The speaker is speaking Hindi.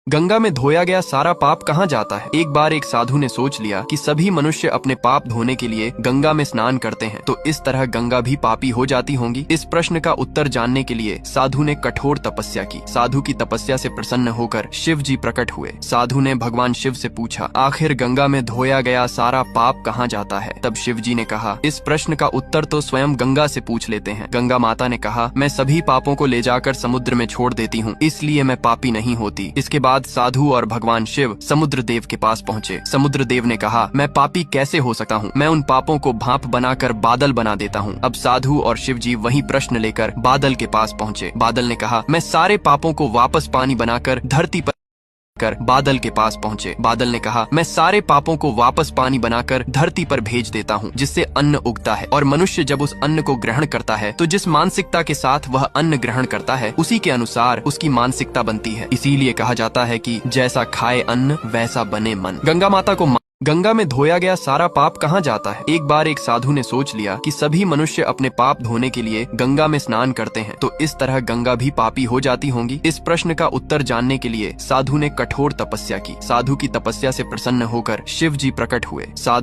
गंगा में धोया गया सारा पाप कहाँ जाता है। एक बार एक साधु ने सोच लिया कि सभी मनुष्य अपने पाप धोने के लिए गंगा में स्नान करते हैं, तो इस तरह गंगा भी पापी हो जाती होंगी। इस प्रश्न का उत्तर जानने के लिए साधु ने कठोर तपस्या की। साधु की तपस्या से प्रसन्न होकर शिव जी प्रकट हुए। साधु ने भगवान शिव से पूछा, आखिर गंगा में धोया गया सारा पाप कहाँ जाता है। तब शिव जी ने कहा, इस प्रश्न का उत्तर तो स्वयं गंगा से पूछ लेते हैं। गंगा माता ने कहा, मैं सभी पापों को ले जाकर समुद्र में छोड़ देती हूँ, इसलिए मैं पापी नहीं होती। इसके बाद साधु और भगवान शिव समुद्र देव के पास पहुँचे। समुद्र देव ने कहा, मैं पापी कैसे हो सकता हूँ, मैं उन पापों को भाप बनाकर बादल बना देता हूँ। अब साधु और शिव जी वही प्रश्न लेकर बादल के पास पहुँचे। बादल ने कहा, मैं सारे पापों को वापस पानी बनाकर धरती पर बादल के पास पहुँचे। बादल ने कहा, मैं सारे पापों को वापस पानी बनाकर धरती पर भेज देता हूँ, जिससे अन्न उगता है, और मनुष्य जब उस अन्न को ग्रहण करता है तो जिस मानसिकता के साथ वह अन्न ग्रहण करता है उसी के अनुसार उसकी मानसिकता बनती है। इसीलिए कहा जाता है कि जैसा खाए अन्न वैसा बने मन। गंगा में धोया गया सारा पाप कहाँ जाता है। एक बार एक साधु ने सोच लिया कि सभी मनुष्य अपने पाप धोने के लिए गंगा में स्नान करते हैं, तो इस तरह गंगा भी पापी हो जाती होंगी। इस प्रश्न का उत्तर जानने के लिए साधु ने कठोर तपस्या की। साधु की तपस्या से प्रसन्न होकर शिव जी प्रकट हुए। साधु